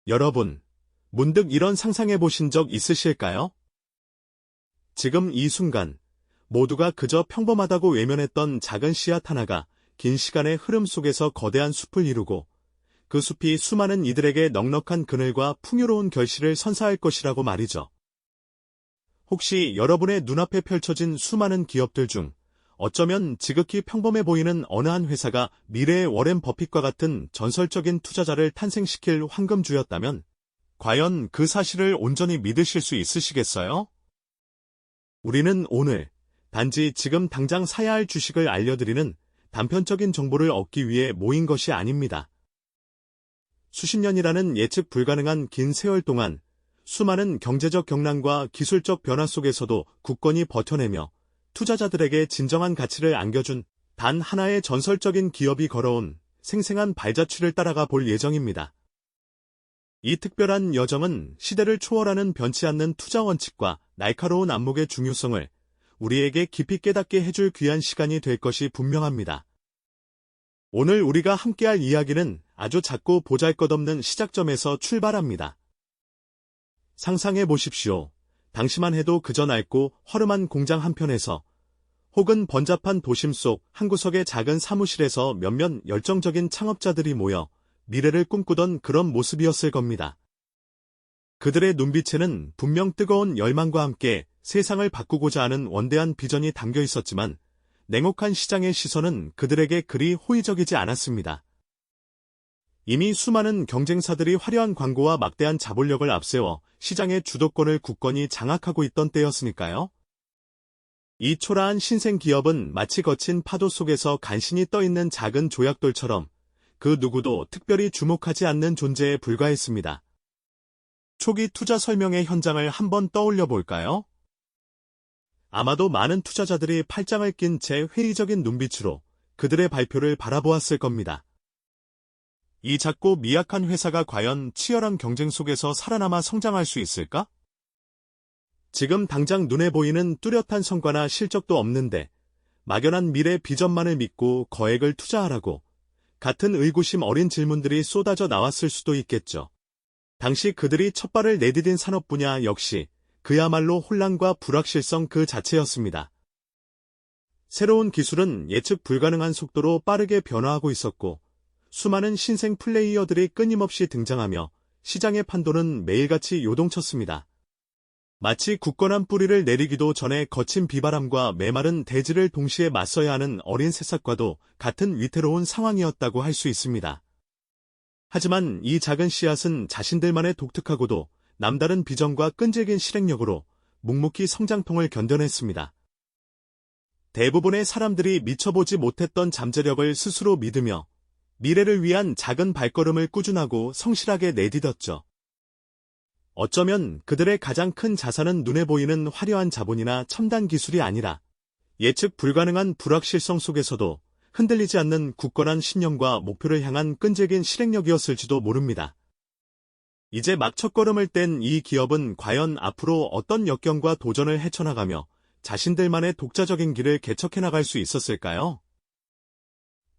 여러분, 문득 이런 상상해 보신 적 있으실까요? 지금 이 순간, 모두가 그저 평범하다고 외면했던 작은 씨앗 하나가 긴 시간의 흐름 속에서 거대한 숲을 이루고 그 숲이 수많은 이들에게 넉넉한 그늘과 풍요로운 결실을 선사할 것이라고 말이죠. 혹시 여러분의 눈앞에 펼쳐진 수많은 기업들 중 어쩌면 지극히 평범해 보이는 어느 한 회사가 미래의 워렌 버핏과 같은 전설적인 투자자를 탄생시킬 황금주였다면 과연 그 사실을 온전히 믿으실 수 있으시겠어요? 우리는 오늘 단지 지금 당장 사야 할 주식을 알려드리는 단편적인 정보를 얻기 위해 모인 것이 아닙니다. 수십 년이라는 예측 불가능한 긴 세월 동안 수많은 경제적 경랑과 기술적 변화 속에서도 굳건히 버텨내며 투자자들에게 진정한 가치를 안겨준 단 하나의 전설적인 기업이 걸어온 생생한 발자취를 따라가 볼 예정입니다. 이 특별한 여정은 시대를 초월하는 변치 않는 투자 원칙과 날카로운 안목의 중요성을 우리에게 깊이 깨닫게 해줄 귀한 시간이 될 것이 분명합니다. 오늘 우리가 함께할 이야기는 아주 작고 보잘것없는 시작점에서 출발합니다. 상상해 보십시오. 당시만 해도 그저 낡고 허름한 공장 한편에서 혹은 번잡한 도심 속 한 구석의 작은 사무실에서 몇몇 열정적인 창업자들이 모여 미래를 꿈꾸던 그런 모습이었을 겁니다. 그들의 눈빛에는 분명 뜨거운 열망과 함께 세상을 바꾸고자 하는 원대한 비전이 담겨 있었지만 냉혹한 시장의 시선은 그들에게 그리 호의적이지 않았습니다. 이미 수많은 경쟁사들이 화려한 광고와 막대한 자본력을 앞세워 시장의 주도권을 굳건히 장악하고 있던 때였으니까요. 이 초라한 신생 기업은 마치 거친 파도 속에서 간신히 떠있는 작은 조약돌처럼 그 누구도 특별히 주목하지 않는 존재에 불과했습니다. 초기 투자 설명의 현장을 한번 떠올려 볼까요? 아마도 많은 투자자들이 팔짱을 낀 채 회의적인 눈빛으로 그들의 발표를 바라보았을 겁니다. 이 작고 미약한 회사가 과연 치열한 경쟁 속에서 살아남아 성장할 수 있을까? 지금 당장 눈에 보이는 뚜렷한 성과나 실적도 없는데 막연한 미래 비전만을 믿고 거액을 투자하라고 같은 의구심 어린 질문들이 쏟아져 나왔을 수도 있겠죠. 당시 그들이 첫 발을 내디딘 산업 분야 역시 그야말로 혼란과 불확실성 그 자체였습니다. 새로운 기술은 예측 불가능한 속도로 빠르게 변화하고 있었고 수많은 신생 플레이어들이 끊임없이 등장하며 시장의 판도는 매일같이 요동쳤습니다. 마치 굳건한 뿌리를 내리기도 전에 거친 비바람과 메마른 대지를 동시에 맞서야 하는 어린 새싹과도 같은 위태로운 상황이었다고 할 수 있습니다. 하지만 이 작은 씨앗은 자신들만의 독특하고도 남다른 비전과 끈질긴 실행력으로 묵묵히 성장통을 견뎌냈습니다. 대부분의 사람들이 미쳐보지 못했던 잠재력을 스스로 믿으며 미래를 위한 작은 발걸음을 꾸준하고 성실하게 내딛었죠. 어쩌면 그들의 가장 큰 자산은 눈에 보이는 화려한 자본이나 첨단 기술이 아니라 예측 불가능한 불확실성 속에서도 흔들리지 않는 굳건한 신념과 목표를 향한 끈질긴 실행력이었을지도 모릅니다. 이제 막 첫걸음을 뗀 이 기업은 과연 앞으로 어떤 역경과 도전을 헤쳐나가며 자신들만의 독자적인 길을 개척해 나갈 수 있었을까요?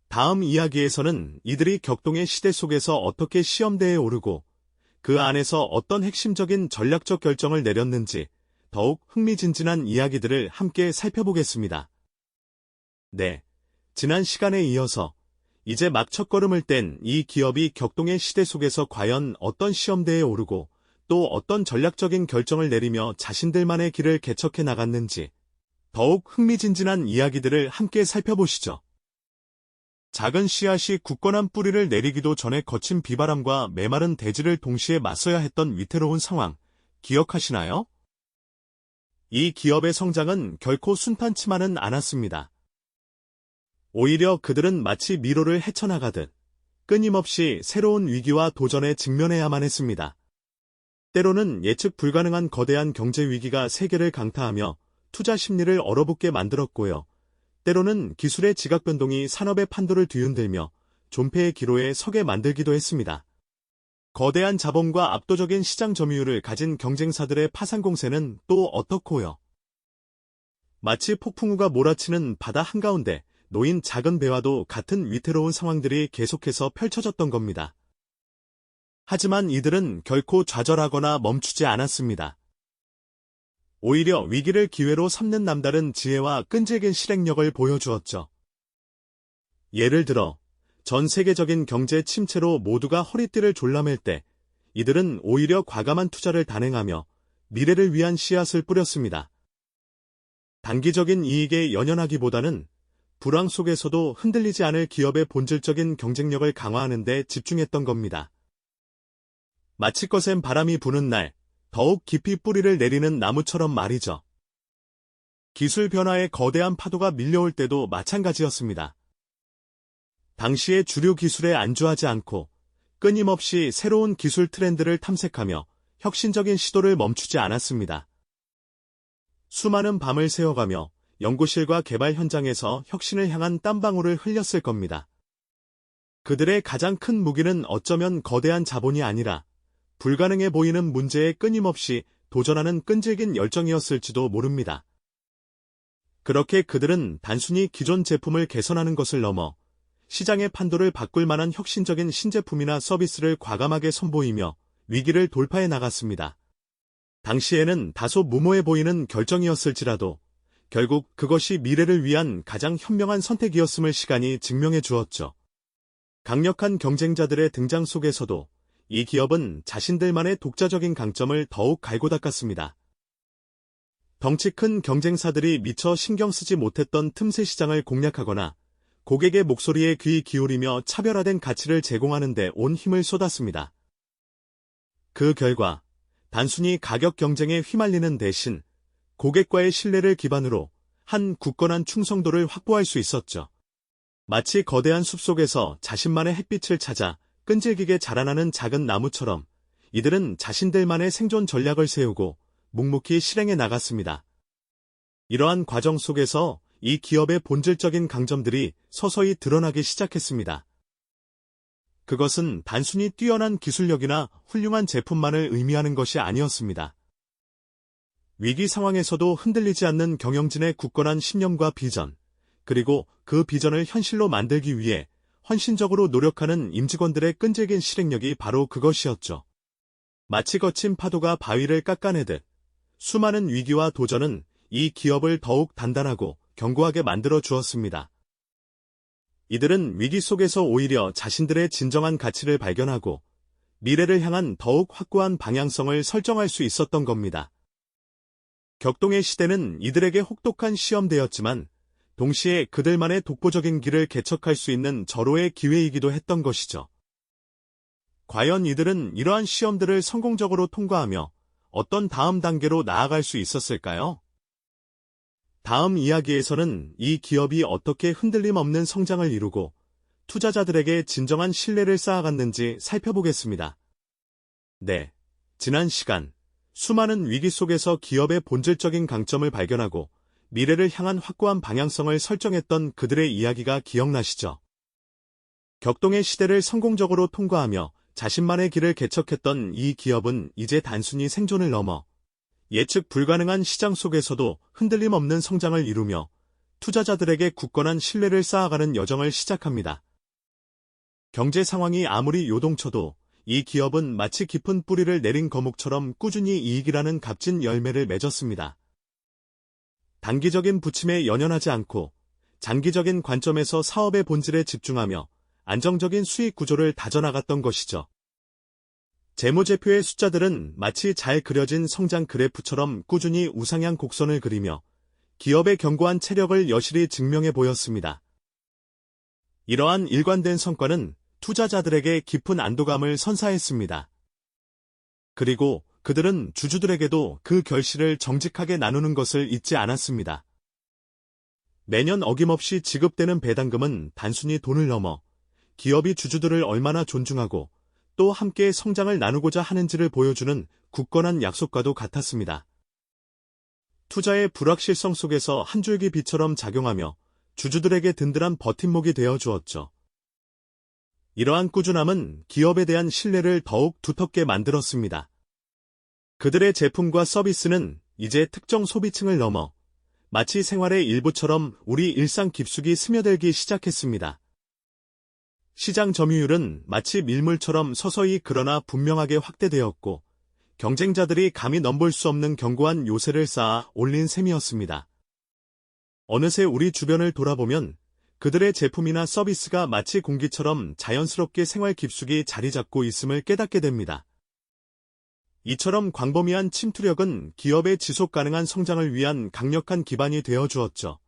다음 이야기에서는 이들이 격동의 시대 속에서 어떻게 시험대에 오르고 그 안에서 어떤 핵심적인 전략적 결정을 내렸는지 더욱 흥미진진한 이야기들을 함께 살펴보겠습니다. 네, 지난 시간에 이어서 이제 막 첫걸음을 뗀 이 기업이 격동의 시대 속에서 과연 어떤 시험대에 오르고 또 어떤 전략적인 결정을 내리며 자신들만의 길을 개척해 나갔는지 더욱 흥미진진한 이야기들을 함께 살펴보시죠. 작은 씨앗이 굳건한 뿌리를 내리기도 전에 거친 비바람과 메마른 대지를 동시에 맞서야 했던 위태로운 상황, 기억하시나요? 이 기업의 성장은 결코 순탄치만은 않았습니다. 오히려 그들은 마치 미로를 헤쳐나가듯 끊임없이 새로운 위기와 도전에 직면해야만 했습니다. 때로는 예측 불가능한 거대한 경제 위기가 세계를 강타하며 투자 심리를 얼어붙게 만들었고요. 때로는 기술의 지각 변동이 산업의 판도를 뒤흔들며 존폐의 기로에 서게 만들기도 했습니다. 거대한 자본과 압도적인 시장 점유율을 가진 경쟁사들의 파산 공세는 또 어떻고요? 마치 폭풍우가 몰아치는 바다 한가운데 놓인 작은 배와도 같은 위태로운 상황들이 계속해서 펼쳐졌던 겁니다. 하지만 이들은 결코 좌절하거나 멈추지 않았습니다. 오히려 위기를 기회로 삼는 남다른 지혜와 끈질긴 실행력을 보여주었죠. 예를 들어, 전 세계적인 경제 침체로 모두가 허리띠를 졸라맬 때 이들은 오히려 과감한 투자를 단행하며 미래를 위한 씨앗을 뿌렸습니다. 단기적인 이익에 연연하기보다는 불황 속에서도 흔들리지 않을 기업의 본질적인 경쟁력을 강화하는 데 집중했던 겁니다. 마치 거센 바람이 부는 날, 더욱 깊이 뿌리를 내리는 나무처럼 말이죠. 기술 변화의 거대한 파도가 밀려올 때도 마찬가지였습니다. 당시의 주류 기술에 안주하지 않고 끊임없이 새로운 기술 트렌드를 탐색하며 혁신적인 시도를 멈추지 않았습니다. 수많은 밤을 새워가며 연구실과 개발 현장에서 혁신을 향한 땀방울을 흘렸을 겁니다. 그들의 가장 큰 무기는 어쩌면 거대한 자본이 아니라 불가능해 보이는 문제에 끊임없이 도전하는 끈질긴 열정이었을지도 모릅니다. 그렇게 그들은 단순히 기존 제품을 개선하는 것을 넘어 시장의 판도를 바꿀 만한 혁신적인 신제품이나 서비스를 과감하게 선보이며 위기를 돌파해 나갔습니다. 당시에는 다소 무모해 보이는 결정이었을지라도 결국 그것이 미래를 위한 가장 현명한 선택이었음을 시간이 증명해 주었죠. 강력한 경쟁자들의 등장 속에서도 이 기업은 자신들만의 독자적인 강점을 더욱 갈고 닦았습니다. 덩치 큰 경쟁사들이 미처 신경 쓰지 못했던 틈새 시장을 공략하거나 고객의 목소리에 귀 기울이며 차별화된 가치를 제공하는 데 온 힘을 쏟았습니다. 그 결과 단순히 가격 경쟁에 휘말리는 대신 고객과의 신뢰를 기반으로 한 굳건한 충성도를 확보할 수 있었죠. 마치 거대한 숲속에서 자신만의 햇빛을 찾아 끈질기게 자라나는 작은 나무처럼 이들은 자신들만의 생존 전략을 세우고 묵묵히 실행해 나갔습니다. 이러한 과정 속에서 이 기업의 본질적인 강점들이 서서히 드러나기 시작했습니다. 그것은 단순히 뛰어난 기술력이나 훌륭한 제품만을 의미하는 것이 아니었습니다. 위기 상황에서도 흔들리지 않는 경영진의 굳건한 신념과 비전, 그리고 그 비전을 현실로 만들기 위해 헌신적으로 노력하는 임직원들의 끈질긴 실행력이 바로 그것이었죠. 마치 거친 파도가 바위를 깎아내듯 수많은 위기와 도전은 이 기업을 더욱 단단하고 견고하게 만들어 주었습니다. 이들은 위기 속에서 오히려 자신들의 진정한 가치를 발견하고 미래를 향한 더욱 확고한 방향성을 설정할 수 있었던 겁니다. 격동의 시대는 이들에게 혹독한 시험대였지만 동시에 그들만의 독보적인 길을 개척할 수 있는 절호의 기회이기도 했던 것이죠. 과연 이들은 이러한 시험들을 성공적으로 통과하며 어떤 다음 단계로 나아갈 수 있었을까요? 다음 이야기에서는 이 기업이 어떻게 흔들림 없는 성장을 이루고 투자자들에게 진정한 신뢰를 쌓아갔는지 살펴보겠습니다. 네, 지난 시간 수많은 위기 속에서 기업의 본질적인 강점을 발견하고 미래를 향한 확고한 방향성을 설정했던 그들의 이야기가 기억나시죠? 격동의 시대를 성공적으로 통과하며 자신만의 길을 개척했던 이 기업은 이제 단순히 생존을 넘어 예측 불가능한 시장 속에서도 흔들림 없는 성장을 이루며 투자자들에게 굳건한 신뢰를 쌓아가는 여정을 시작합니다. 경제 상황이 아무리 요동쳐도 이 기업은 마치 깊은 뿌리를 내린 거목처럼 꾸준히 이익이라는 값진 열매를 맺었습니다. 단기적인 부침에 연연하지 않고 장기적인 관점에서 사업의 본질에 집중하며 안정적인 수익 구조를 다져나갔던 것이죠. 재무제표의 숫자들은 마치 잘 그려진 성장 그래프처럼 꾸준히 우상향 곡선을 그리며 기업의 견고한 체력을 여실히 증명해 보였습니다. 이러한 일관된 성과는 투자자들에게 깊은 안도감을 선사했습니다. 그리고 그들은 주주들에게도 그 결실을 정직하게 나누는 것을 잊지 않았습니다. 매년 어김없이 지급되는 배당금은 단순히 돈을 넘어 기업이 주주들을 얼마나 존중하고 또 함께 성장을 나누고자 하는지를 보여주는 굳건한 약속과도 같았습니다. 투자의 불확실성 속에서 한 줄기 빛처럼 작용하며 주주들에게 든든한 버팀목이 되어 주었죠. 이러한 꾸준함은 기업에 대한 신뢰를 더욱 두텁게 만들었습니다. 그들의 제품과 서비스는 이제 특정 소비층을 넘어 마치 생활의 일부처럼 우리 일상 깊숙이 스며들기 시작했습니다. 시장 점유율은 마치 밀물처럼 서서히 그러나 분명하게 확대되었고, 경쟁자들이 감히 넘볼 수 없는 견고한 요새를 쌓아 올린 셈이었습니다. 어느새 우리 주변을 돌아보면 그들의 제품이나 서비스가 마치 공기처럼 자연스럽게 생활 깊숙이 자리 잡고 있음을 깨닫게 됩니다. 이처럼 광범위한 침투력은 기업의 지속 가능한 성장을 위한 강력한 기반이 되어 주었죠.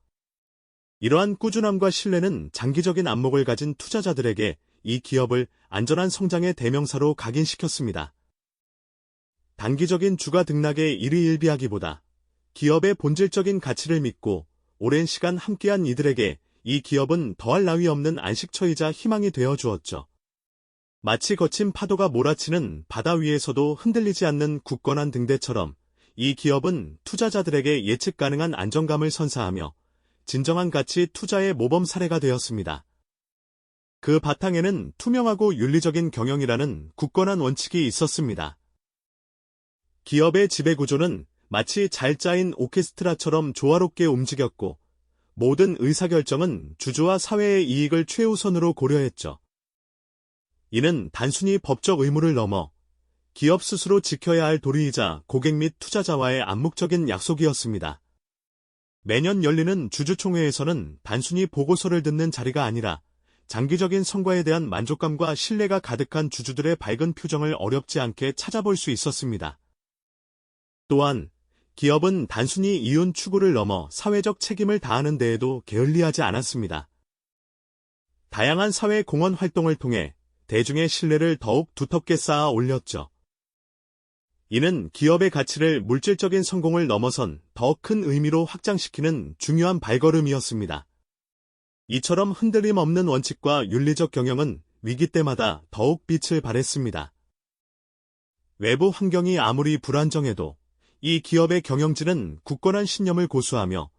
이러한 꾸준함과 신뢰는 장기적인 안목을 가진 투자자들에게 이 기업을 안전한 성장의 대명사로 각인시켰습니다. 단기적인 주가 등락에 일희일비하기보다 기업의 본질적인 가치를 믿고 오랜 시간 함께한 이들에게 이 기업은 더할 나위 없는 안식처이자 희망이 되어 주었죠. 마치 거친 파도가 몰아치는 바다 위에서도 흔들리지 않는 굳건한 등대처럼 이 기업은 투자자들에게 예측 가능한 안정감을 선사하며 진정한 가치 투자의 모범 사례가 되었습니다. 그 바탕에는 투명하고 윤리적인 경영이라는 굳건한 원칙이 있었습니다. 기업의 지배구조는 마치 잘 짜인 오케스트라처럼 조화롭게 움직였고 모든 의사결정은 주주와 사회의 이익을 최우선으로 고려했죠. 이는 단순히 법적 의무를 넘어 기업 스스로 지켜야 할 도리이자 고객 및 투자자와의 암묵적인 약속이었습니다. 매년 열리는 주주총회에서는 단순히 보고서를 듣는 자리가 아니라 장기적인 성과에 대한 만족감과 신뢰가 가득한 주주들의 밝은 표정을 어렵지 않게 찾아볼 수 있었습니다. 또한 기업은 단순히 이윤 추구를 넘어 사회적 책임을 다하는 데에도 게을리하지 않았습니다. 다양한 사회 공헌 활동을 통해 대중의 신뢰를 더욱 두텁게 쌓아 올렸죠. 이는 기업의 가치를 물질적인 성공을 넘어선 더 큰 의미로 확장시키는 중요한 발걸음이었습니다. 이처럼 흔들림 없는 원칙과 윤리적 경영은 위기 때마다 더욱 빛을 발했습니다. 외부 환경이 아무리 불안정해도 이 기업의 경영진은 굳건한 신념을 고수하며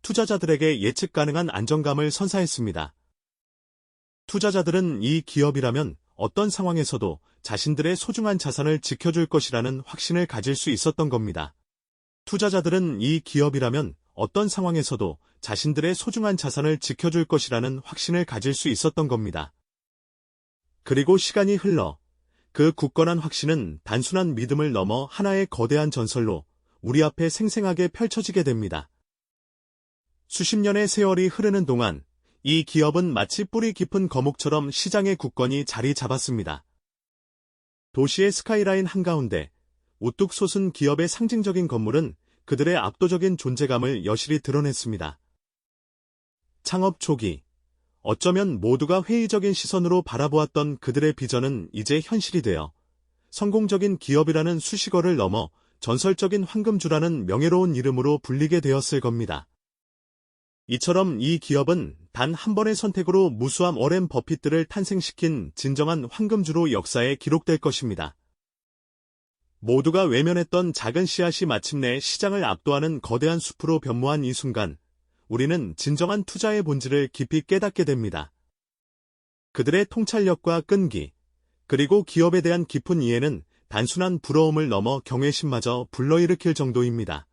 투자자들에게 예측 가능한 안정감을 선사했습니다. 투자자들은 이 기업이라면 어떤 상황에서도 자신들의 소중한 자산을 지켜줄 것이라는 확신을 가질 수 있었던 겁니다. 투자자들은 이 기업이라면 어떤 상황에서도 자신들의 소중한 자산을 지켜줄 것이라는 확신을 가질 수 있었던 겁니다. 그리고 시간이 흘러 그 굳건한 확신은 단순한 믿음을 넘어 하나의 거대한 전설로 우리 앞에 생생하게 펼쳐지게 됩니다. 수십 년의 세월이 흐르는 동안 이 기업은 마치 뿌리 깊은 거목처럼 시장의 굳건히 자리 잡았습니다. 도시의 스카이라인 한가운데 우뚝 솟은 기업의 상징적인 건물은 그들의 압도적인 존재감을 여실히 드러냈습니다. 창업 초기, 어쩌면 모두가 회의적인 시선으로 바라보았던 그들의 비전은 이제 현실이 되어 성공적인 기업이라는 수식어를 넘어 전설적인 황금주라는 명예로운 이름으로 불리게 되었을 겁니다. 이처럼 이 기업은 단 한 번의 선택으로 무수한 워렌 버핏들을 탄생시킨 진정한 황금주로 역사에 기록될 것입니다. 모두가 외면했던 작은 씨앗이 마침내 시장을 압도하는 거대한 숲으로 변모한 이 순간, 우리는 진정한 투자의 본질을 깊이 깨닫게 됩니다. 그들의 통찰력과 끈기, 그리고 기업에 대한 깊은 이해는 단순한 부러움을 넘어 경외심마저 불러일으킬 정도입니다.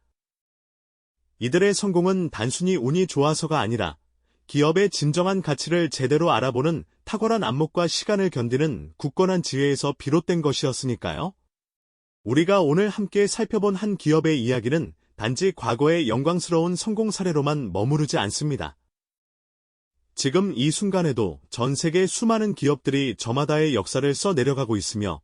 이들의 성공은 단순히 운이 좋아서가 아니라 기업의 진정한 가치를 제대로 알아보는 탁월한 안목과 시간을 견디는 굳건한 지혜에서 비롯된 것이었으니까요. 우리가 오늘 함께 살펴본 한 기업의 이야기는 단지 과거의 영광스러운 성공 사례로만 머무르지 않습니다. 지금 이 순간에도 전 세계 수많은 기업들이 저마다의 역사를 써 내려가고 있으며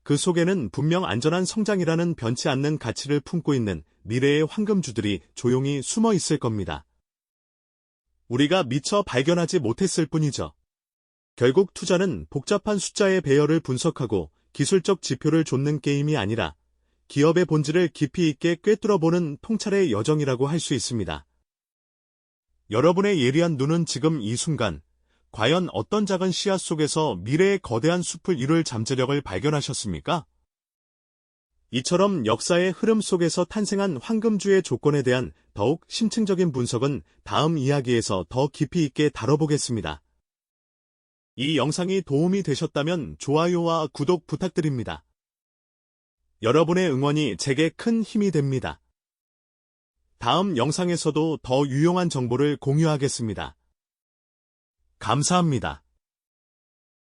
그 속에는 분명 안전한 성장이라는 변치 않는 가치를 품고 있는 미래의 황금주들이 조용히 숨어 있을 겁니다. 우리가 미처 발견하지 못했을 뿐이죠. 결국 투자는 복잡한 숫자의 배열을 분석하고 기술적 지표를 좇는 게임이 아니라 기업의 본질을 깊이 있게 꿰뚫어보는 통찰의 여정이라고 할 수 있습니다. 여러분의 예리한 눈은 지금 이 순간 과연 어떤 작은 씨앗 속에서 미래의 거대한 숲을 이룰 잠재력을 발견하셨습니까? 이처럼 역사의 흐름 속에서 탄생한 황금주의 조건에 대한 더욱 심층적인 분석은 다음 이야기에서 더 깊이 있게 다뤄보겠습니다. 이 영상이 도움이 되셨다면 좋아요와 구독 부탁드립니다. 여러분의 응원이 제게 큰 힘이 됩니다. 다음 영상에서도 더 유용한 정보를 공유하겠습니다. 감사합니다.